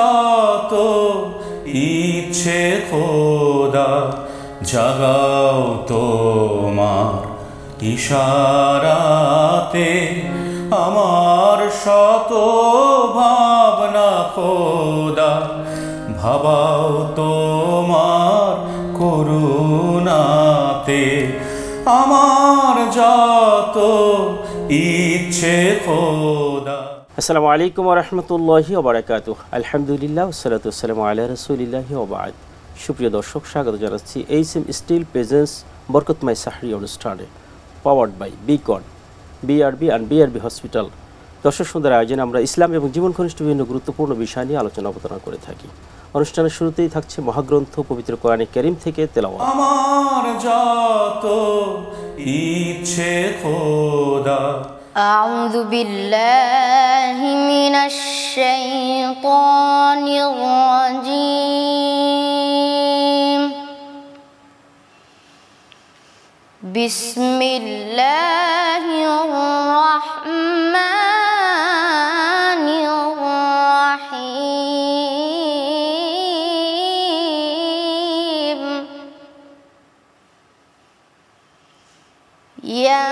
যত ইচ্ছে খোদা জাগাও তোমার ইশারাতে আমার শত ভাবনা খোদা ভাবাও তোমার করুণাতে আমার যত ইচ্ছে খোদা। আসসালামু আলাইকুম ওয়া রাহমাতুল্লাহি ওয়া বারাকাতুহু। আলহামদুলিল্লাহ ওয়াসসালাতু ওয়াসসালামু আলা রাসূলিল্লাহি ওয়া বা'দ। সুপ্রিয় দর্শক, স্বাগত জানাচ্ছি এইচএম স্টিল প্রেজেন্স বরকতময় সাহরি অনুষ্ঠানে, powered by Beacon BRB and BRB hospital. দর্শক সুন্দর আয়োজনে আমরা ইসলাম এবং জীবন ঘনিষ্ঠ বিভিন্ন গুরুত্বপূর্ণ বিষয় নিয়ে আলোচনা অবতারণা করে থাকি। অনুষ্ঠানের শুরুতেই থাকছে মহাগ্রন্থ পবিত্র কোরআনে কারীম থেকে তেলাওয়াত। আমার যত ইচ্ছে খোদা। أعوذ بالله من الشيطان الرجيم. بسم الله الرحمن الرحيم. يا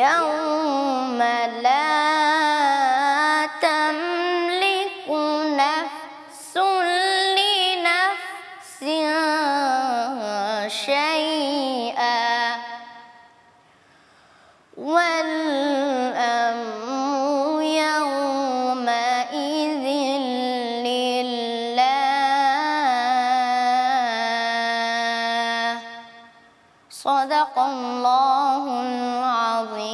يوم لا تملك نفس لنفس شيئا والأمر يومئذ لله صدق الله العظيم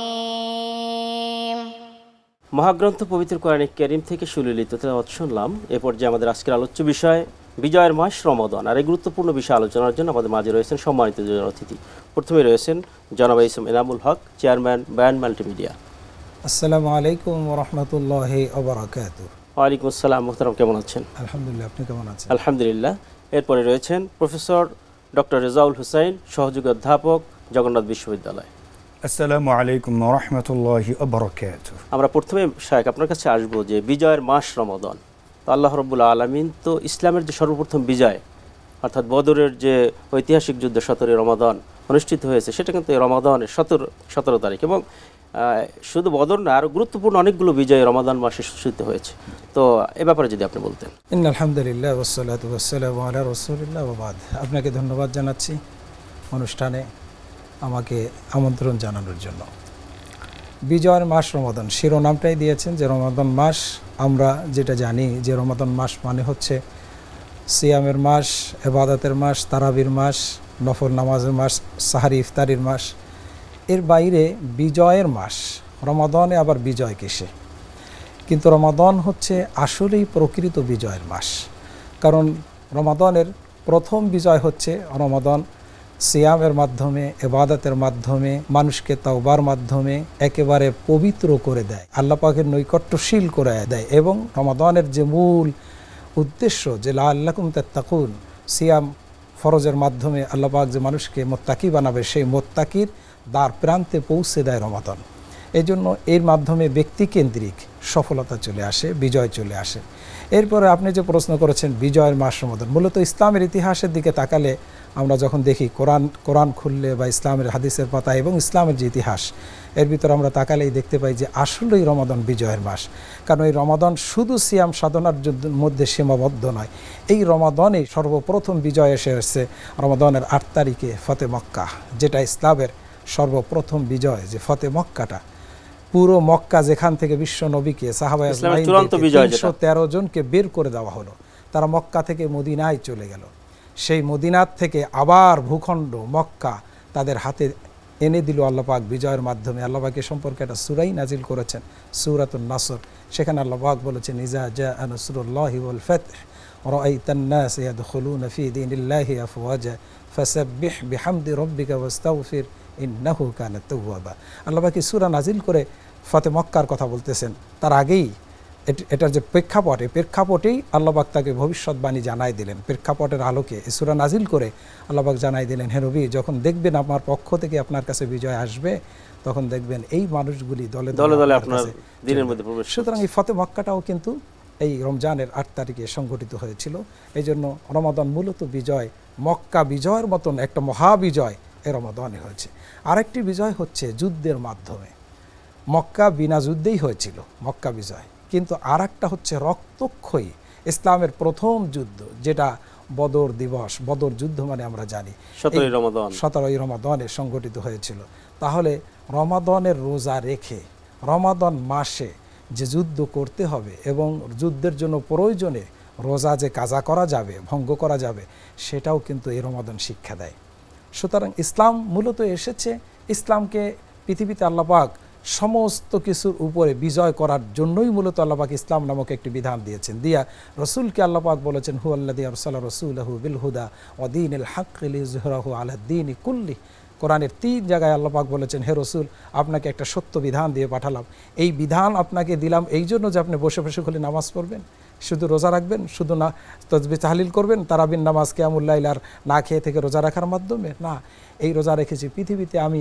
মহাগ্রন্থ পবিত্র কোরআন কারীম থেকে সুলিলিত তেলাওয়াত শুনলাম। এ পর্যায়ে আমাদের আজকের আলোচ্য বিষয় বিজয়ের মাস রমাদান। আর এই গুরুত্বপূর্ণ বিষয় আলোচনার জন্য আমাদের মাঝে রয়েছেন সম্মানিত দুজন অতিথি। প্রথমে রয়েছেন জনাব ইসম এনামুল হক, চেয়ারম্যান বায়ান মাল্টিমিডিয়া। আসসালামু আলাইকুম ওয়া রাহমাতুল্লাহি ওয়া বারাকাতুহু। ওয়ালাইকুম আসসালাম। মোহতারাম, কেমন আছেন? আলহামদুলিল্লাহ, আপনি কেমন আছেন? আলহামদুলিল্লাহ। এরপরে রয়েছেন প্রফেসর ডক্টর রেজাউল হুসাইন, সহযোগী অধ্যাপক, জগন্নাথ বিশ্ববিদ্যালয়। আসসালামু আলাইকুম ওয়া রাহমাতুল্লাহি ওয়া বারাকাতুহু। আমরা প্রথমে শায়েখ আপনার কাছে আসবো যে বিজয়ের মাস রমাদান। তো আল্লাহ রাব্বুল আলামিন তো ইসলামের যে সর্বপ্রথম বিজয় অর্থাৎ বদরের যে ঐতিহাসিক যুদ্ধ 17 রমাদান অনুষ্ঠিত হয়েছে, সেটা কিন্তু এই রমাদানের 17 তারিখ, এবং শুধু বদর না, আরও গুরুত্বপূর্ণ অনেকগুলো বিজয় রমাদান মাসে অনুষ্ঠিত হয়েছে। তো এ ব্যাপারে যদি আপনি বলতেন। আলহামদুলিল্লাহ ওয়াসসালাতু ওয়াসসালামু আলা রাসূলিল্লাহ ওয়া বাদ। আপনাকে ধন্যবাদ জানাচ্ছি অনুষ্ঠানে আমাকে আমন্ত্রণ জানানোর জন্য। বিজয়ের মাস রমাদান শিরোনামটাই দিয়েছেন যে রমাদান মাস। আমরা যেটা জানি যে রমাদান মাস মানে হচ্ছে সিয়ামের মাস, ইবাদতের মাস, তারাবির মাস, নফল নামাজের মাস, সাহারি ইফতারির মাস। এর বাইরে বিজয়ের মাস রমাদানে আবার বিজয় কিসে? কিন্তু রমাদান হচ্ছে আসলেই প্রকৃত বিজয়ের মাস। কারণ রমাদানের প্রথম বিজয় হচ্ছে রমাদান সিয়ামের মাধ্যমে, ইবাদতের মাধ্যমে, মানুষকে তাওবার মাধ্যমে একেবারে পবিত্র করে দেয়, আল্লাহ পাকের নৈকট্যশীল করে দেয়। এবং রমাদানের যে মূল উদ্দেশ্য যে লাআল্লাকুম তাত্তাকুন, সিয়াম ফরজের মাধ্যমে আল্লাহ পাক যে মানুষকে মোত্তাকি বানাবে, সেই মোত্তাকির দ্বার প্রান্তে পৌঁছে দেয় রমাদান। এই জন্য এর মাধ্যমে ব্যক্তিকেন্দ্রিক সফলতা চলে আসে, বিজয় চলে আসে। এরপরে আপনি যে প্রশ্ন করেছেন বিজয়ের মাস রমাদান, মূলত ইসলামের ইতিহাসের দিকে তাকালে আমরা যখন দেখি কোরআন খুললে বা ইসলামের হাদিসের পাতা এবং ইসলামের যে ইতিহাস, এর ভিতরে আমরা তাকালেই দেখতে পাই যে আসলেই রমাদান বিজয়ের মাস। কারণ এই রমাদান শুধু সিয়াম সাধনার মধ্যে সীমাবদ্ধ নয়। এই রমাদানে সর্বপ্রথম বিজয় এসেছে রমাদানের 8 তারিখে ফতে মক্কা, যেটা ইসলামের সর্বপ্রথম বিজয়। যে ফতে মক্কাটা পুরো মক্কা যেখান থেকে বিশ্ব নবীকে সাহাবায়ে 313 জনকে বের করে দেওয়া হলো, তারা মক্কা থেকে মদিনায় চলে গেল। সেই মদিনার থেকে আবার ভূখণ্ড মক্কা তাদের হাতে এনে দিল আল্লাহ পাক বিজয়ের মাধ্যমে। আল্লাহ পাকের সম্পর্কে একটা সূরাই নাজিল করেছেন, সূরাতুন নাসর। সেখানে আল্লাহ পাক বলেছেন ইজা জাআ নাসরুল্লাহি ওয়াল ফাতহ রাআইতান নাস ইয়াদখুলুনা ফি দীনিল্লাহি আফওয়াজা ফাসাব্বিহ বিহামদি রাব্বিকা ওয়াস্তাগফির ইন্নাহু কানা তাওয়াবা। আল্লাহ পাক এই সূরা নাজিল করে ফতে মক্কার কথা বলতেছেন। তার আগেই এটার যে প্রেক্ষাপট, এই প্রেক্ষাপটেই আল্লাহ পাক তাকে ভবিষ্যৎবাণী জানাই দিলেন। প্রেক্ষাপটের আলোকে এই সূরা নাজিল করে আল্লাহ পাক জানাই দিলেন, হে নবী, যখন দেখবেন আমার পক্ষ থেকে আপনার কাছে বিজয় আসবে, তখন দেখবেন এই মানুষগুলি দলে দলে আপনার দিনের মধ্যে প্রবেশ। সুতরাং এই ফতে মক্কাটাও কিন্তু এই রমজানের 8 তারিখে সংঘটিত হয়েছিল। এই জন্য রমাদান মূলত বিজয়, মক্কা বিজয়ের মতন একটা মহাবিজয় এই রমাদানে হয়েছে। আরেকটি বিজয় হচ্ছে যুদ্ধের মাধ্যমে। মক্কা বিনা যুদ্ধেই হয়েছিল মক্কা বিজয়, কিন্তু আর একটা হচ্ছে রক্তক্ষয়ী ইসলামের প্রথম যুদ্ধ, যেটা বদর দিবস। বদর যুদ্ধ মানে আমরা জানি 17 রমাদানে সংগঠিত হয়েছিল। তাহলে রমাদানের রোজা রেখে রমাদান মাসে যে যুদ্ধ করতে হবে এবং যুদ্ধের জন্য প্রয়োজনে রোজা যে কাজা করা যাবে, ভঙ্গ করা যাবে, সেটাও কিন্তু এই রমাদান শিক্ষা দেয়। সুতরাং ইসলাম মূলত এসেছে, ইসলামকে পৃথিবীতে আল্লাহ পাক সমস্ত কিছুর উপরে বিজয় করার জন্যই মূলত আল্লাহ পাক ইসলাম নামক একটি বিধান দিয়েছেন। দিয়া রসুলকে আল্লাহ পাক বলেছেন হুয়াল্লাযী আরসালা রাসূলাহু বিল হুদা ওয়া দীনিল হাক্কি লিইযহিরাহু আলা দ্বীনি কুল্লি। কোরআনের 3 জায়গায় আল্লাহ পাক বলেছেন, হে রসুল, আপনাকে একটা সত্য বিধান দিয়ে পাঠালাম। এই বিধান আপনাকে দিলাম এই জন্য যে আপনি বসে বসে খালি নামাজ পড়বেন, শুধু রোজা রাখবেন, শুধু না তাসবিহ তাহলিল করবেন, তারাবির নামাজ কিয়ামুল লাইল আর না খেয়ে থেকে রোজা রাখার মাধ্যমে না। এই রোজা রেখেছি পৃথিবীতে আমি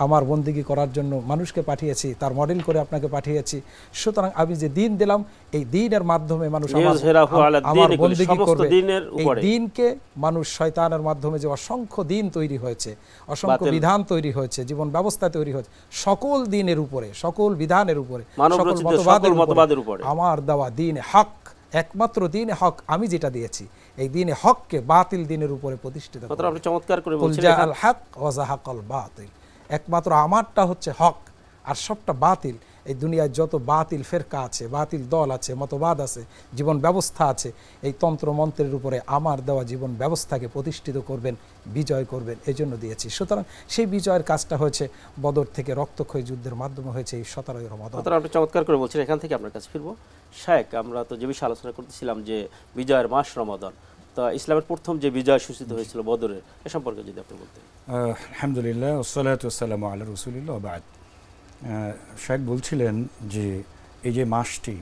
আমার বন্দিগি করার জন্য মানুষকে পাঠিয়েছি, তার মডেল করে আপনাকে পাঠিয়েছি। সুতরাং আমি যে দিন দিলাম, এই দিনের মাধ্যমে মানুষ আমার বন্দিগি করবে। এই দিনকে মানুষ শয়তানের মাধ্যমে যে অসংখ্য দিন তৈরি হয়েছে, অসংখ্য বিধান তৈরি হয়েছে, জীবন ব্যবস্থা তৈরি হয়েছে, সকল দিনের উপরে, সকল বিধানের উপরে, সকল মতবাদের উপরে আমার দেওয়া দিন হক, একমাত্র দিন হক আমি যেটা দিয়েছি, এই দিনে হককে বাতিল দিনের উপরে প্রতিষ্ঠিত করতে। আপনি চমৎকার করে বলছেন আল হক ওয়া যাহাকাল বাতিল, একমাত্র আমারটা হচ্ছে হক আর সবটা বাতিল। এই দুনিয়ায় যত বাতিল ফেরকা আছে, বাতিল দল আছে, মতবাদ আছে, জীবন ব্যবস্থা আছে, এই তন্ত্র মন্ত্রের উপরে আমার দেওয়া জীবন ব্যবস্থাকে প্রতিষ্ঠিত করবেন, বিজয় করবেন, এই জন্য দিয়েছি। সুতরাং সেই বিজয়ের কাজটা হয়েছে বদর থেকে রক্তক্ষয়ী যুদ্ধের মাধ্যমে হয়েছে এই 17 রমাদান। আপনি চমৎকার করে বলছেন। এখান থেকে আপনার কাছে ফিরবো। শায়েখ, আমরা তো যে বিষয়ে আলোচনা করতেছিলাম যে বিজয়ের মাস রমাদান, তো ইসলামের প্রথম যে বিজয় সূচিত হয়েছিল বদরের, এ সম্পর্কে যদি আপনি বলতেন। আলহামদুলিল্লাহ ওয়াসসালাতু ওয়াসসালামু আলা রাসূলিল্লাহ ওয়া বা'দ। শায়েখ বলছিলেন যে এই যে মাসটি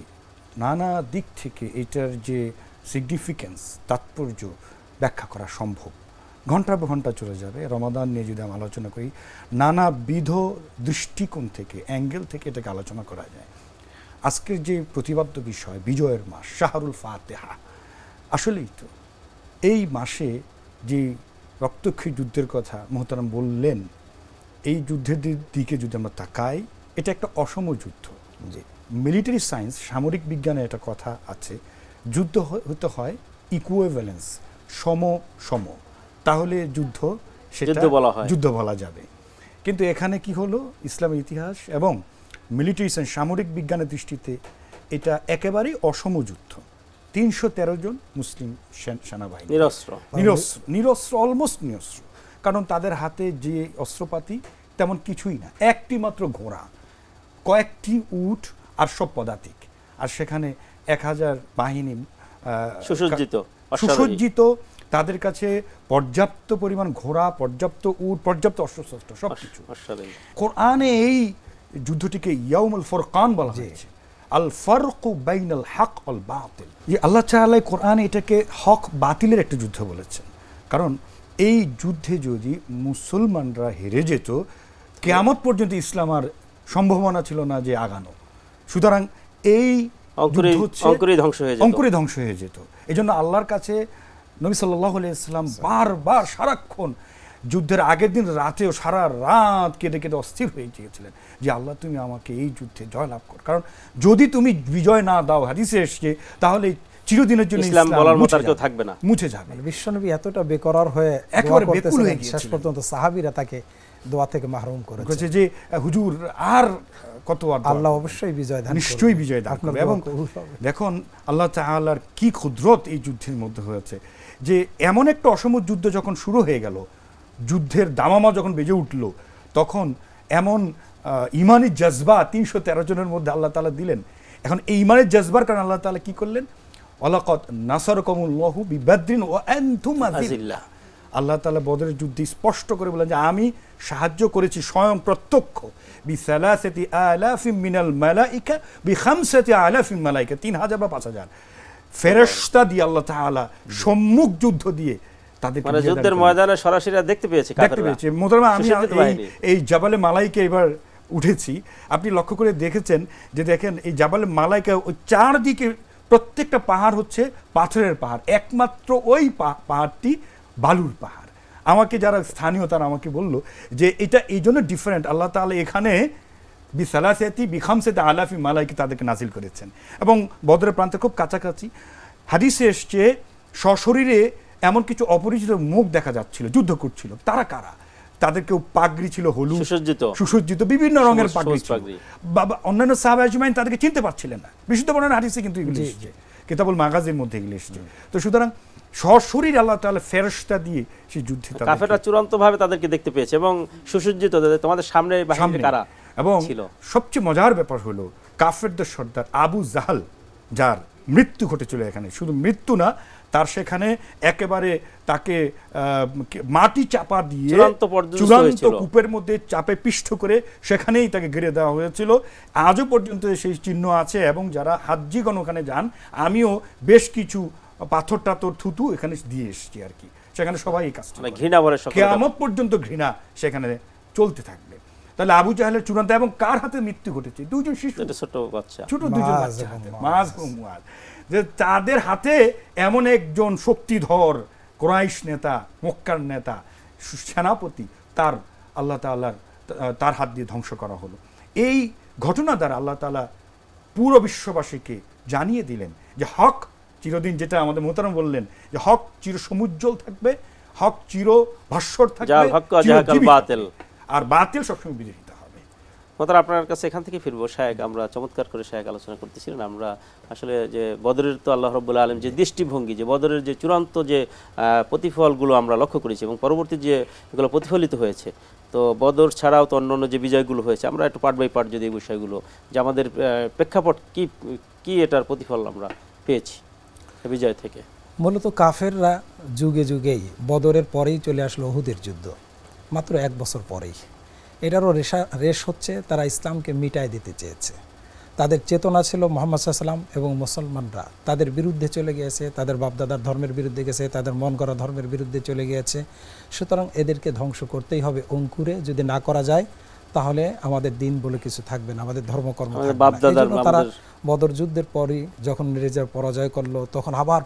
নানা দিক থেকে এটার যে সিগনিফিকেন্স, তাৎপর্য ব্যাখ্যা করা সম্ভব, ঘন্টা পর ঘন্টা চলে যাবে। রমাদান নিয়ে যদি আমি আলোচনা করি, নানাবিধ দৃষ্টিকোণ থেকে, অ্যাঙ্গেল থেকে এটাকে আলোচনা করা যায়। আজকের যে প্রতিপাদ্য বিষয় বিজয়ের মাস, শাহরুল ফাতিহা, আসলেই তো এই মাসে যে রক্তক্ষয়ী যুদ্ধের কথা মোহতারাম বললেন, এই যুদ্ধের দিকে যদি আমরা তাকাই, এটা একটা অসম যুদ্ধ। যে মিলিটারি সায়েন্স, সামরিক বিজ্ঞানে একটা কথা আছে, যুদ্ধ হতে হয় ইকুইভ্যালেন্স, সম সম, তাহলে যুদ্ধ সেটা যুদ্ধ বলা যাবে। কিন্তু এখানে কি হলো, ইসলামের ইতিহাস এবং মিলিটারি সায়েন্স, সামরিক বিজ্ঞানের দৃষ্টিতে এটা একেবারেই অসম যুদ্ধ। 313 জন মুসলিম সেনাবাহিনী নিরস্ত্র, অলমোস্ট নিরস্ত্র, কারণ তাদের হাতে যে অস্ত্রপাতি তেমন কিছুই না, একটি মাত্র ঘোড়া, কয়েকটি উট আর সব পদাতিক, আর সেখানে 1000 বাহিনী সুসজ্জিত, তাদের কাছে পর্যাপ্ত পরিমাণ ঘোড়া, পর্যাপ্ত উট, পর্যাপ্ত অস্ত্রশস্ত্র, সবকিছু। কোরআনে এই যুদ্ধটিকে ইয়াউমুল ফুরকান বলা হয়েছে, আল ফারকু বাইনাল হক ওয়াল বাতিল। আল্লাহ তাআলা কোরআনে এটাকে হক বাতিলের একটা যুদ্ধ বলেছেন, কারণ এই যুদ্ধে যদি মুসলমানরা হেরে যেত, কিয়ামত পর্যন্ত ইসলাম আর সম্ভাবনা ছিল না যে আগানো। সুতরাং এই অঙ্কুরে ধ্বংস হয়ে যেত। এই জন্য আল্লাহর কাছে নবী সাল্লাল্লাহু আলাইহি ওয়াসাল্লাম বারবার সারাক্ষণ যুদ্ধের আগের দিন রাতেও সারা রাত কেঁদে কেঁদে অস্থির হয়ে গিয়েছিলেন যে আল্লাহ তুমি আমাকে এই যুদ্ধে জয়লাভ কর, কারণ যদি তুমি বিজয় না দাও, হাদিসে এসেছে, তাহলে চিরদিনের জন্য ইসলাম বলার মতো আর কেউ থাকবে না, মুছে যাবে। বিশ্বনবী এতটা বেকরার হয়ে একেবারে বেকুল হয়ে গিয়েছিলেন, শেষ পর্যন্ত সাহাবীরা তাকে দোয়া থেকে মাহরুম করেছে যে হুজুর আর কত, আল্লাহ অবশ্যই বিজয় দান করবেন, নিশ্চয়ই বিজয় দান করবেন। এবং দেখুন আল্লাহ তাআলার কি কুদরত এই যুদ্ধের মধ্যে হয়েছে, যে এমন একটা অসম যুদ্ধ যখন শুরু হয়ে গেল, যুদ্ধের দামামা যখন বেজে উঠল, তখন এমন ইমানি জজবা 313 জনের মধ্যে আল্লাহ তাআলা দিলেন। এখন এই ইমানের জজবার কারণে আল্লাহ তাআলা কি করলেন, ওয়ালাকাদ নাসারাকুমুল্লাহু বিবাদরিন ওয়া আনতুম আযিল্লাহ। আল্লাহ তাআলা বদরের যুদ্ধে স্পষ্ট করে বলেন যে আমি সাহায্য করেছি স্বয়ং প্রত্যক্ষ, বিসালাসাতি আলাফিন মিনাল মালাইকা বিখামসাতি আলাফিন মালাইকা, 3000 বা 5000 ফেরেশতা দিয়ে আল্লাহ তাআলা সম্মুখ যুদ্ধ দিয়ে তাদেরকে যুদ্ধের ময়দানে সরাসরি দেখতে পেয়েছে। মোহতারাম, আমি এই জাবালে মালাইকা এবার উঠেছি, আপনি লক্ষ্য করে দেখেছেন যে দেখেন এই জাবালে মালাইকা ওই চারদিকে প্রত্যেকটা পাহাড় হচ্ছে পাথরের পাহাড়, একমাত্র ওই পাহাড়টি বালুর পাহাড়। আমাকে যারা স্থানীয় তারা আমাকে বলল যে এটা এই জন্য ডিফারেন্ট, আল্লাহ তাআলা এখানে বিসালাসাতি বিখামসাতি আলাফি মালাইকা তাদেরকে নাজিল করেছেন। এবং বদরের প্রান্তে খুব কাছাকাছি হাদিসে এসছে সশরীরে এমন কিছু অপরিচিত মুখ দেখা যাচ্ছিল, যুদ্ধ করছিল। তারা কারা? তাদের কেউ পাগড়ি ছিল হলুদ সুসজ্জিত, বিভিন্ন রঙের পাগড়ি ছিল। বাবা অন্যান্য সাহাবা আজমাইন তাদেরকে চিনতে পারছিলেন না। বিশুদ্ধ বর্ণনা হাদিসে কিন্তু এগুলো এসেছে, কিতাবুল মাগাজির মধ্যে এগুলো এসেছে। তো সুতরাং সশরীরে আল্লাহ তাআলা ফেরেশতা দিয়ে সেই যুদ্ধে কাফেররা চূড়ান্তভাবে তাদেরকে দেখতে পেয়েছে এবং সুসজ্জিত, তোমাদের সামনে বাহিনী কারা। এবং সবচেয়ে মজার ব্যাপার হলো কাফেরদের সর্দার আবু জাহাল, যার মৃত্যু ঘটেছিল এখানে। শুধু মৃত্যু না, তার সেখানে একেবারে তাকে মাটি চাপা দিয়ে চূড়ান্ত কূপের মধ্যে চাপে পিষ্ট করে সেখানেই তাকে ঘিরে দেওয়া হয়েছিল। আজও পর্যন্ত সেই চিহ্ন আছে, এবং যারা হাজ্জিগণ ওখানে যান, আমিও বেশ কিছু পাথর টাথর থুতু এখানে দিয়ে এসেছি আর কি। সেখানে সবাই এই কাজটা, কিয়ামত পর্যন্ত ঘৃণা সেখানে চলতে থাকবে। তাহলে আবু জাহেলের চূড়ান্ত, এবং কার হাতে মৃত্যু ঘটেছে? দুজন শিশু, ছোট দুজন বাচ্চা, মাজ ও মুআজ, যে তাদের হাতে এমন একজন শক্তিধর কুরাইশ নেতা, মক্কার নেতা, সেনাপতি, তার আল্লাহ তাআলার তার হাত দিয়ে ধ্বংস করা হলো। এই ঘটনা দ্বারা আল্লাহ তাআলা পুরো বিশ্ববাসীকে জানিয়ে দিলেন যে হক চিরদিন, যেটা আমাদের মোহতারাম বললেন, যে হক চির সমুজ্জ্বল থাকবে, হক চির ভাস্বর থাকবে, আর বাতিল সবসময় বিজয়িত হবে। মোহতারাম, আপনার কাছে এখান থেকে ফিরবো। শায়েখ, আমরা চমৎকার করে শায়েখ আলোচনা করতেছিলেন। আমরা আসলে যে বদরের তো আল্লাহ রাব্বুল আলামিন যে দৃষ্টিভঙ্গি, যে বদরের যে চূড়ান্ত যে প্রতিফলগুলো আমরা লক্ষ্য করেছি এবং পরবর্তী যে এগুলো প্রতিফলিত হয়েছে, তো বদর ছাড়াও তো অন্যান্য যে বিজয়গুলো হয়েছে, আমরা একটু পার্ট বাই পার্ট যদি এই বিষয়গুলো, যে আমাদের প্রেক্ষাপট কি এটার প্রতিফল আমরা পেয়েছি বিজয় থেকে। মূলত কাফেররা যুগে যুগেই, বদরের পরেই চলে আসলো উহুদের যুদ্ধ, মাত্র 1 বছর পরেই। এটারও রেশ হচ্ছে তারা ইসলামকে মিটায় দিতে চেয়েছে। তাদের চেতনা ছিল মুহাম্মদ সাল্লাল্লাহু আলাইহি ওয়াসাল্লাম এবং মুসলমানরা তাদের বিরুদ্ধে চলে গিয়েছে, তাদের বাপদাদার ধর্মের বিরুদ্ধে গেছে, তাদের মন করা ধর্মের বিরুদ্ধে চলে গিয়েছে। সুতরাং এদেরকে ধ্বংস করতেই হবে অঙ্কুরে। যদি না করা যায় তাহলে আমাদের দিন বলে কিছু থাকবে না, আমাদের ধর্মকর্ম থাকবে না। তারা বদর যুদ্ধের পরই যখন নিজের পরাজয় করলো, তখন আবার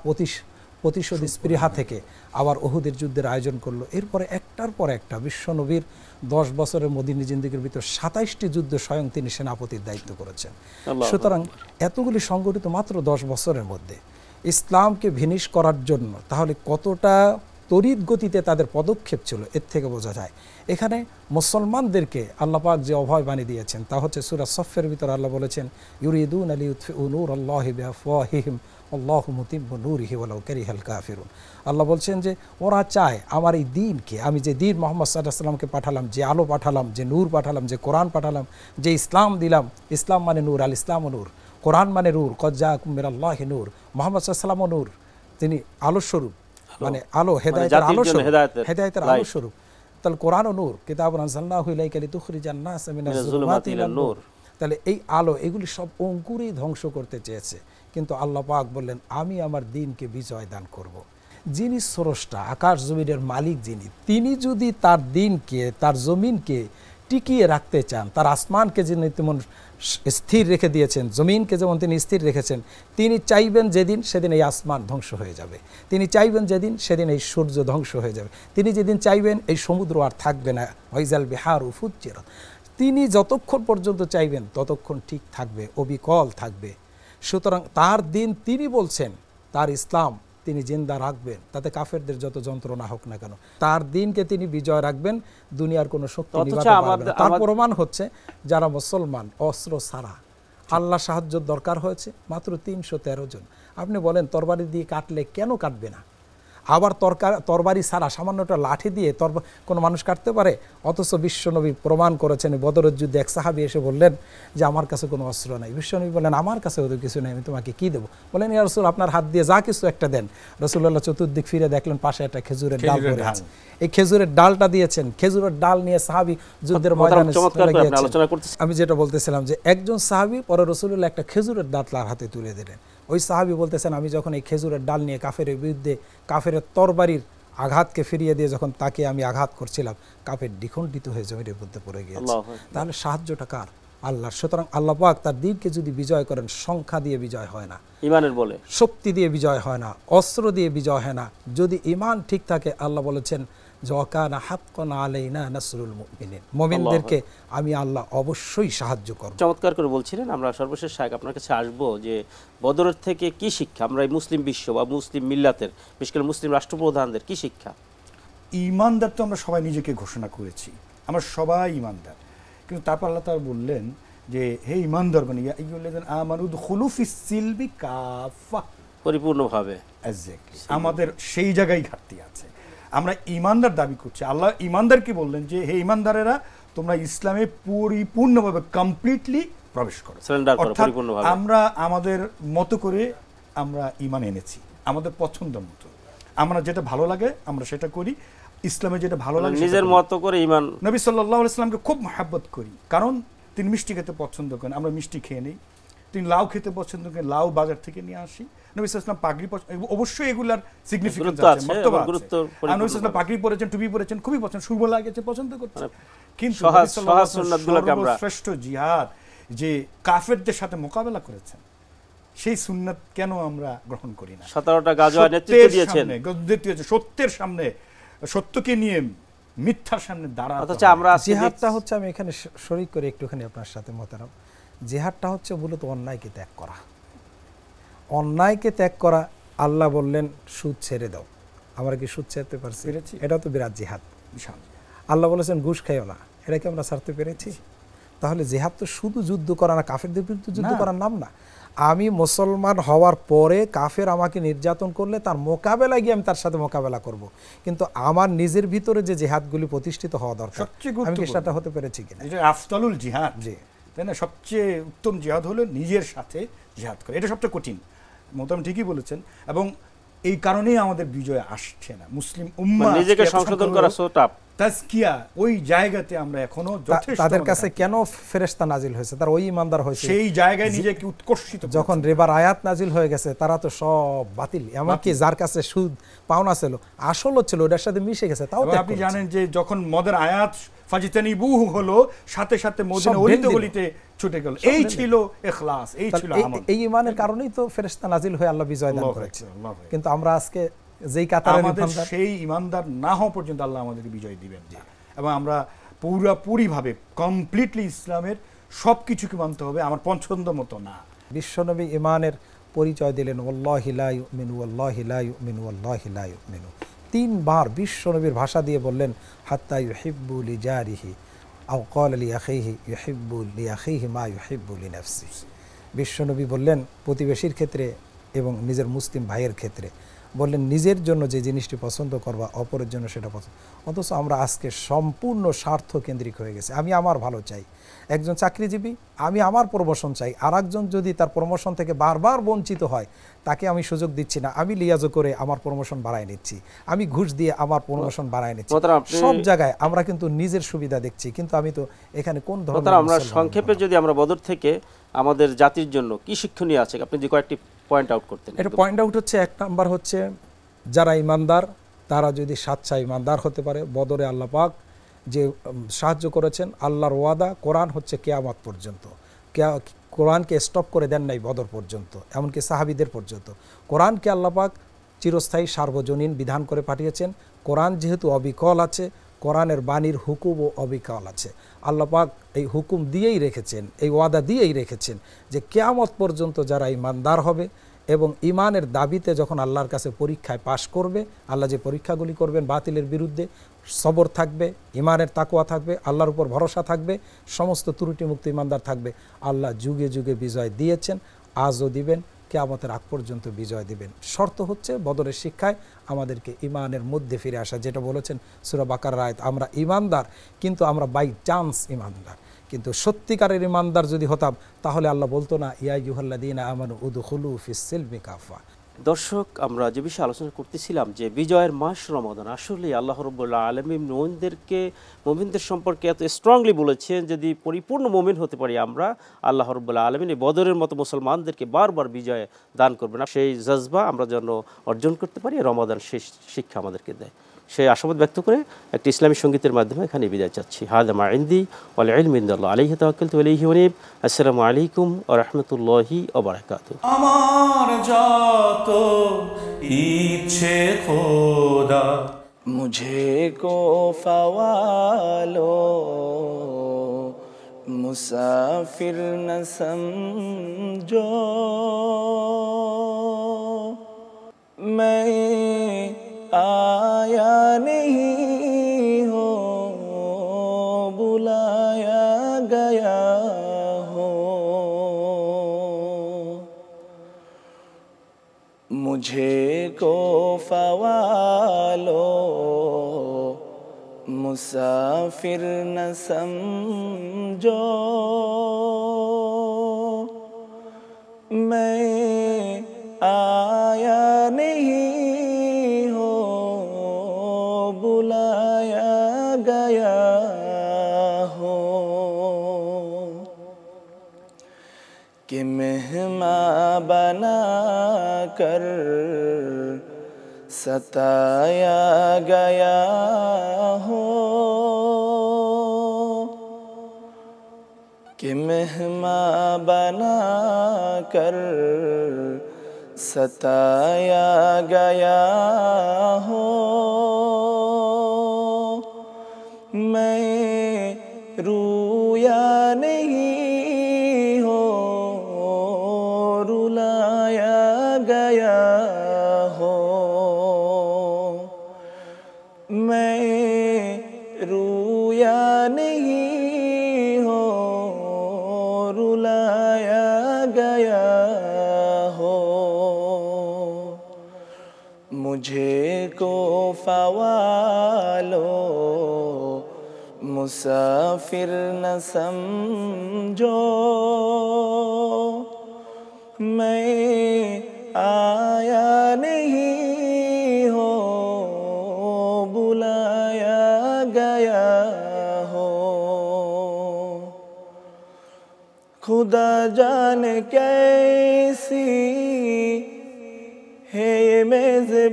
প্রতিশোধী স্পৃহা থেকে আবার উহুদের যুদ্ধের আয়োজন করলো। এরপরে একটার পর একটা বিশ্বনবীর 10 বছরের মদিনী জিন্দেগির ভিতর 27টি যুদ্ধ স্বয়ং তিনি সেনাপতির দায়িত্ব করেছেন। সুতরাং এতগুলি সংগঠিত মাত্র 10 বছরের মধ্যে ইসলামকে ভিনিশ করার জন্য তাহলে কতটা তড়িৎ গতিতে তাদের পদক্ষেপ ছিল, এর থেকে বোঝা যায়। এখানে মুসলমানদেরকে আল্লাহ পাক যে অভয় বাণী দিয়েছেন তা হচ্ছে সূরা সফের ভিতর আল্লাহ বলেছেন, ইউরিদুনা লিইউতফিউ নূরাল্লাহি বিআফওয়াহিহিম আল্লাহু মুতিম্মু নূরিহি ওয়ালাউ কারিহাল কাফিরুন। আল্লাহ বলছেন যে ওরা চায় আমার এই দ্বীনকে, আমি যে দ্বীন মুহাম্মদ সাল্লাল্লাহু আলাইহি ওয়াসাল্লামকে পাঠালাম, যে আলো পাঠালাম, যে নূর পাঠালাম, যে কোরআন পাঠালাম, যে ইসলাম দিলাম, ইসলাম মানে নূর, আল ইসলামু নূর, কোরআন মানে নূর, কদ জাআকুম মিনাল্লাহি নূর, মুহাম্মদ সাল্লাল্লাহু আলাইহি ওয়াসাল্লাম নূর, তিনি আলো স্বরূপ, মানে আলো, হেদায়েতের আলো স্বরূপ, হেদায়েতের আলো স্বরূপ। তাহলে কোরআন ও নূর, কিতাবুন আনজালনাহু ইলাইকা লিতুখরিজান নাস মিনাজ যুলুমাতি ইলান নূর। তাহলে এই আলো, এগুলি সব অঙ্কুরেই ধ্বংস করতে চেয়েছে, কিন্তু আল্লাহ পাক বললেন আমি আমার দ্বীনকে বিজয় দান করব। যিনি স্রষ্টা, আকাশ জমিনের মালিক যিনি, তিনি যদি তার দ্বীনকে, তার জমিনকে টিকিয়ে রাখতে চান, তার আসমানকে যিনি তেমন স্থির রেখে দিয়েছেন, জমিনকে যেমন তিনি স্থির রেখেছেন, তিনি চাইবেন যেদিন, সেদিন এই আসমান ধ্বংস হয়ে যাবে। তিনি চাইবেন যেদিন, সেদিন এই সূর্য ধ্বংস হয়ে যাবে। তিনি যেদিন চাইবেন এই সমুদ্র আর থাকবে না, ওয়াইজাল বিহারু ফুজ্জিরাত। তিনি যতক্ষণ পর্যন্ত চাইবেন ততক্ষণ ঠিক থাকবে, অবিকল থাকবে। সুতরাং তার দিন তিনি বলছেন, তার ইসলাম তিনি জিন্দা রাখবেন, তাতে কাফেরদের যত যন্ত্রণা হোক না কেন, তার দিনকে তিনি বিজয় রাখবেন, দুনিয়ার কোনো শক্তি নিভাতে পারবে না। তার প্রমাণ হচ্ছে যারা মুসলমান অস্ত্র ছাড়া, আল্লাহ সাহায্য দরকার হয়েছে মাত্র 313 জন। আপনি বলেন তরবারি দিয়ে কাটলে কেন কাটবে না? আবার তরবারি ছাড়া সামান্যটা লাঠি দিয়ে কোনো মানুষ কাটতে পারে? অথচ বিশ্বনবী প্রমাণ করেছেন। বদরের যুদ্ধে এক সাহাবী এসে বললেন যে আমার কাছে কোনো অস্ত্র নাই। বিশ্বনবী বললেন আমার কাছে ওদের কিছু নেই, আমি তোমাকে কি দেবো? বলেন ইয়া রাসূল আপনার হাত দিয়ে যা কিছু একটা দেন। রাসূলুল্লাহ চতুর্দিক ফিরে দেখলেন পাশে একটা খেজুরের ডাল পড়ে আছে, এই খেজুরের ডালটা দিয়েছেন। খেজুরের ডাল নিয়ে সাহাবী যুদ্ধের ময়দানে আলোচনা করতেছেন। আমি যেটা বলতেছিলাম যে একজন সাহাবী পরে রাসূলুল্লাহ একটা খেজুরের ডাল তার হাতে তুলে দিলেন। ওই সাহাবী বলতেছেন আমি যখন এই খেজুরের ডাল নিয়ে কাফেরের বিরুদ্ধে, কাফেরের তরবারির আঘাতকে ফিরিয়ে দিয়ে যখন তাকে আমি আঘাত করছিলাম, কাফের দ্বিখণ্ডিত হয়ে জমির মধ্যে পড়ে গিয়েছে। তাহলে সাহায্যটা কার? আল্লাহ। সুতরাং আল্লাহ পাক তার দ্বীনকে যদি বিজয় করেন, সংখ্যা দিয়ে বিজয় হয় না, ইমানের বলে, শক্তি দিয়ে বিজয় হয় না, অস্ত্র দিয়ে বিজয় হয় না। যদি ইমান ঠিক থাকে, আল্লাহ বলেছেন ওয়াকানা হাক্কান আলাইনা নাসরুল মুমিনিন, মুমিনদেরকে আমি আল্লাহ অবশ্যই সাহায্য করব। চমৎকার করে বলছিলেন। আমরা সর্বশেষ শায়েখ আপনার কাছে আসব যে বদরের থেকে কি শিক্ষা আমরা এই মুসলিম বিশ্ব বা মুসলিম মিল্লাতের, বিশেষ করে মুসলিম রাষ্ট্রপ্রধানদের কি শিক্ষা? ইমানদার তো আমরা সবাই নিজেকে ঘোষণা করেছি, আমরা সবাই ইমানদার, কিন্তু তারপর আল্লাহ তাআলা বললেন যে হে ইমানদার মানে ইয়া আইয়ুহাল্লাযিনা আমানু দুখুলু ফিস সিলমি কাফা, পরিপূর্ণভাবে। এক্স্যাক্টলি আমাদের সেই জায়গায় ঘাটতি আছে। আমরা ইমানদার দাবি করছি, আল্লাহ ইমানদারকে বললেন যে হে ইমানদারেরা তোমরা ইসলামে পরিপূর্ণভাবে কমপ্লিটলি প্রবেশ করো। অর্থাৎ আমরা আমাদের মতো করে আমরা ঈমান এনেছি আমাদের পছন্দ মতো, আমরা যেটা ভালো লাগে আমরা সেটা করি, ইসলামে যেটা ভালো লাগে নিজের মতো করে ঈমান। নবী সাল্লাল্লাহু আলাইহি ওয়াসাল্লামকে খুব মহব্বত করি, কারণ তিনি মিষ্টি খেতে পছন্দ করেন, আমরা মিষ্টি খেয়ে নেই। তিনি লাউ খেতে পছন্দ করেন, লাউ বাজার থেকে নিয়ে আসি। নবী সাল্লাল্লাহু আলাইহি ওয়াসাল্লাম পাগড়ি, অবশ্যই এগুলার সিগনিফিকেন্স আছে, মর্তবা আছে। নবী সাল্লাল্লাহু আলাইহি ওয়াসাল্লাম পাগড়ি পরেছেন, টুপি পরেছেন, খুবই পছন্দ, শুভ লাগেছে, পছন্দ করছেন। কিন্তু নবী সাল্লাল্লাহু আলাইহি ওয়াসাল্লাম শ্রেষ্ঠ জিহাদ যে কাফেরদের সাথে মোকাবেলা করেছেন, সেই সুন্নাত কেন আমরা গ্রহণ করি না? 17টা গাজওয়া নেতৃত্ব দিয়েছেন, সত্যের সামনে, সত্যকে নিয়ে মিথ্যার সামনে দাঁড়াতে। অথচ আমরা জিহাদটা হচ্ছে, আমি এখানে শরীক করে একটুখানি আপনার সাথে মতারাম, জিহাদটা হচ্ছে মূলত অন্যায়কে ত্যাগ করা। অন্যায়কে ত্যাগ করা। আল্লাহ বললেন সুদ ছেড়ে দাও, আমরা কি সুদ ছেড়তে পারছি? এটা তো বিরাট জিহাদ। আল্লাহ বলেছেন ঘুষ খাইও না, এটা কি আমরা ছাড়তে পেরেছি? তাহলে জিহাদ তো শুধু যুদ্ধ করা না, কাফেরদের বিরুদ্ধে যুদ্ধ করার নাম না। আমি মুসলমান হওয়ার পরে কাফের আমাকে নির্যাতন করলে তার মোকাবেলা গিয়ে আমি তার সাথে মোকাবেলা করব, কিন্তু আমার নিজের ভিতরে যে জিহাদগুলি প্রতিষ্ঠিত হওয়া দরকার, আমি কি সেটা হতে পেরেছি কিনা? এটা আফদালুল জিহাদ, তাই না? সবচেয়ে উত্তম জিহাদ হলো নিজের সাথে জিহাদ করা, এটা সবচেয়ে কঠিন। মোহতারাম ঠিকই বলেছেন, এবং এই কারণেই আমাদের বিজয় আসছে না। মুসলিম উম্মাহ নিজেকে সংশোধন করা সো টাফ, তাজকিয়া, ওই জায়গাতে আমরা এখনো যথেষ্ট। তাদের কাছে কেন ফেরেশতা নাজিল হয়েছে? তার ওই ইমানদার হয়েছে, সেই জায়গায় নিজেকে উৎকর্ষিত। যখন রেবার আয়াত নাজিল হয়ে গেছে তারা তো সব বাতিল, এমনকি যার কাছে সুদ পাওনা ছিল, আসলও ছিল, ওটার সাথে মিশে গেছে। তাও আপনি জানেন যে যখন মদের আয়াত ফাজিতানিবুহু হলো, সাথে সাথে মদিনা অলিতে গলিতে ছুটে গেল। এই ছিল ইখলাস, এই ছিল আমল। এই ঈমানের কারণেই তো ফেরেশতা নাজিল হয়ে আল্লাহ বিজয় দান করেছে। কিন্তু আমরা আজকে যেই কাতারে আমাদের সেই ঈমানদার না হওয়া পর্যন্ত আল্লাহ আমাদেরকে বিজয় দিবেন না, এবং আমরা পুরোপুরিভাবে কমপ্লিটলি ইসলামের সবকিছুকে মানতে হবে, আমার পছন্দ মতো না। বিশ্বনবী ঈমানের পরিচয় দিলেন, ওয়াল্লাহি লা ইউমিনু ওয়াল্লাহি লা ইউমিনু ওয়াল্লাহি লা ইউমিনু। 3 বার বিশ্বনবীর ভাষা দিয়ে বললেন, হাত্তা ইউহিব্বু লিজারিহি আও ক্বালা লিআখিহি ইউহিব্বু লিআখিহি মা ইউহিব্বু লিনাফসিহি। বিশ্বনবী বললেন প্রতিবেশীর ক্ষেত্রে এবং নিজের মুসলিম ভাইয়ের ক্ষেত্রে বললেন, নিজের জন্য যে জিনিসটি পছন্দ করবা অপরের জন্য সেটা পছন্দ। অথচ আমরা আজকে সম্পূর্ণ স্বার্থ কেন্দ্রিক হয়ে গেছে। আমি আমার ভালো চাই, একজন চাকরিজীবী, আমি আমার প্রমোশন চাই, আর একজন যদি তার প্রমোশন থেকে বারবার বঞ্চিত হয়, তাকে আমি সুযোগ দিচ্ছি না, আমি লিয়াজো করে আমার প্রমোশন বাড়ায় নিচ্ছি, আমি ঘুষ দিয়ে আমার প্রমোশন বাড়ায় নিচ্ছি। সব জায়গায় আমরা কিন্তু নিজের সুবিধা দেখছি, কিন্তু আমি তো এখানে কোন ধরনের। আমরা সংক্ষেপে যদি আমরা বদর থেকে আমাদের জাতির জন্য কি শিক্ষণীয় আছে, আপনি যে কয়েকটি পয়েন্ট আউট করতেন। এটা পয়েন্ট আউট হচ্ছে, 1 নাম্বার হচ্ছে যারা ইমানদার তারা যদি স্বেচ্ছায় ইমানদার হতে পারে। বদরে আল্লাহ পাক যে সাহায্য করেছেন, আল্লাহর ওয়াদা, কোরআন হচ্ছে কিয়ামত পর্যন্ত, কোরআনকে স্টপ করে দেন নাই বদর পর্যন্ত, এমনকি সাহাবীদের পর্যন্ত। কোরআনকে আল্লাহ পাক চিরস্থায়ী সার্বজনীন বিধান করে পাঠিয়েছেন। কোরআন যেহেতু অবিকল আছে, কোরআনের বাণীর হুকুমও অবিকল আছে। আল্লাহ পাক এই হুকুম দিয়েই রেখেছেন, এই ওয়াদা দিয়েই রেখেছেন যে কিয়ামত পর্যন্ত যারা ইমানদার হবে এবং ইমানের দাবিতে যখন আল্লাহর কাছে পরীক্ষায় পাশ করবে, আল্লাহ যে পরীক্ষাগুলি করবেন বাতিলের বিরুদ্ধে, সবর থাকবে, ইমানের তাকওয়া থাকবে, আল্লাহর উপর ভরসা থাকবে, সমস্ত ত্রুটিমুক্ত ইমানদার থাকবে, আল্লাহ যুগে যুগে বিজয় দিয়েছেন, আজও দিবেন, কিয়ামতের আগ পর্যন্ত বিজয় দিবেন। শর্ত হচ্ছে বদরের শিক্ষায় আমাদেরকে ইমানের মধ্যে ফিরে আসা, যেটা বলেছেন সূরা বাকারার আয়াত, আমরা ইমানদার কিন্তু আমরা বাই চান্স ইমানদার। কিন্তু সত্যিকারের ইমানদার যদি হতাম তাহলে আল্লাহ বলতো না, ইয়া আইয়ুহাল্লাযীনা আমানু উদখুলু ফিস সিলমি কাফা। দর্শক, আমরা যে বিষয়ে আলোচনা করতেছিলাম যে বিজয়ের মাস রমাদান, আসলে আল্লাহ রাব্বুল আলামিন মুমিনদের সম্পর্কে এত স্ট্রংলি বলেছেন, যদি পরিপূর্ণ মুমিন হতে পারি আমরা, আল্লাহ রাব্বুল আলামিন এই বদরের মতো মুসলমানদেরকে বারবার বিজয় দান করবেন। সেই জজবা আমরা যেন অর্জন করতে পারি, রমাদান সেই শিক্ষা আমাদেরকে দেয়। সেই আশাবাদ ব্যক্ত করে একটি ইসলামী সঙ্গীতের মাধ্যমে এখানে বিদায় চাচ্ছি। হাদা মা ইনদি ওয়াল ইলমু ইনদাল্লাহ, আলাইহি তাওয়াক্কালতু ওয়া ইলাইহি উনীব। আসসালামু আলাইকুম ওয়া রাহমাতুল্লাহি ওয়া বারাকাতুহু। আমার যত ইচ্ছে খোদা मुझे को फवालो मुसाफिर न समझो, मैं आया नहीं हो बुलाया गया हो, मुझे को फवालो मुसाफिर न समझो, मैं आया नहीं हो, बुलाया गया हो, कि मेहमान बना कर सताया गया हो, कि मेहमान बना कर सताया गया हो। मैं रूया नहीं हो, रुलाया गया हो, मैं रूया नहीं हो, रुलाया गया हो। मुझे को फ़वालो मुसाफिर न समझो, मैं आया नहीं हो, बुलाया गया हो। खुदा जाने कैसी है ये मेज़बानी,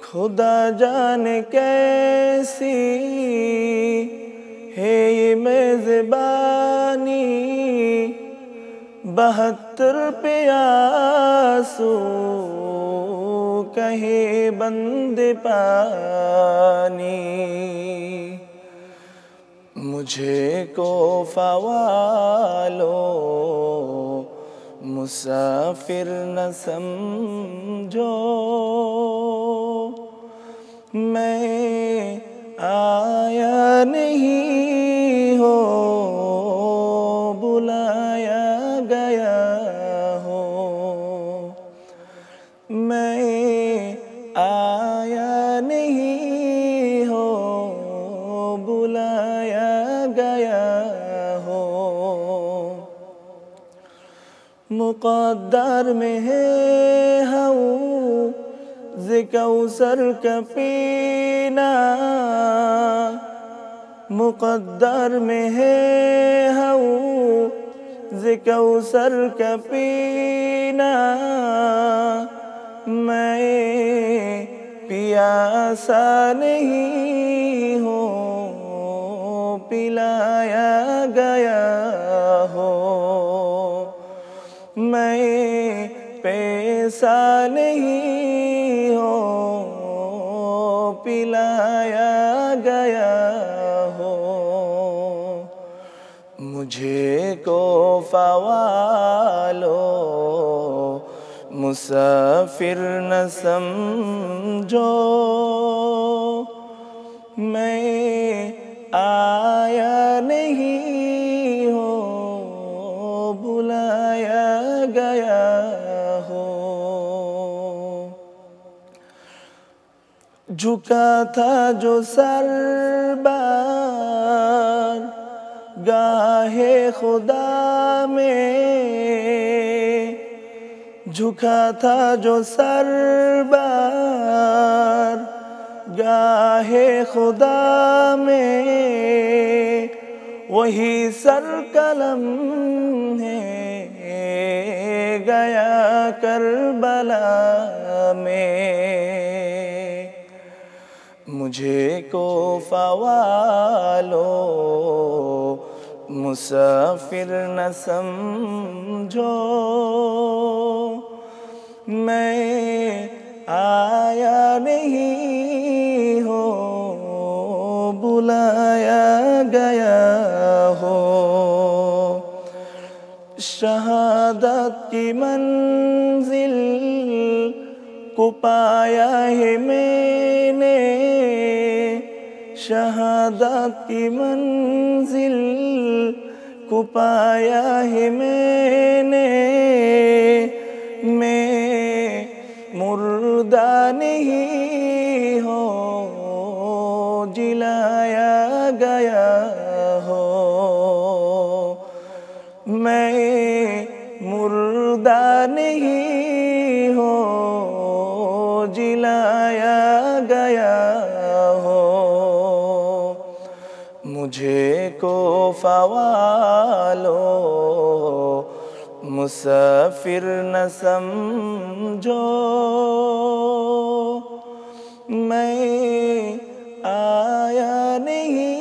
खुदा जाने कैसी है ये मेज़बानी, 72 प्यासों कहे बंदे पानी। मुझे को फ़वालो मुसाफिर न समझो, मैं आया नहीं हो, बुलाया गया हो, मैं आया नहीं हो, बुलाया गया हो। मुक़द्दर में है हौज़ कौसर का पीना, मुक़द्दर में है हौज़ कौसर का पीना, मैं प्यासा नहीं हो, पिलाया गया हो, मैं पैसा नहीं हो, पिलाया गया हो। मुझे को फ़वालो मुसाफिर न समझो, मैं आया नहीं हो, बुलाया गया हो। झुका था जो सर बार गाहे खुदा में, झुका था जो सर बार गाहे खुदा में, वही सर कलम है गया करबला में। मुझे को फ़वालो मुसाफिर न समझो, मैं आया नहीं हो, बुलाया गया हो। शहादत की मंजिल को पाया है मैंने, शहादत की मंजिल को पाया है मैंने, मैं मुर्दा नहीं हो, जिलाया गया हो, मैं मुर्दा नहीं हो, जिलाया गया हो। मुझे को फ़वालो मुसाफिर न समझो, मैं आया नहीं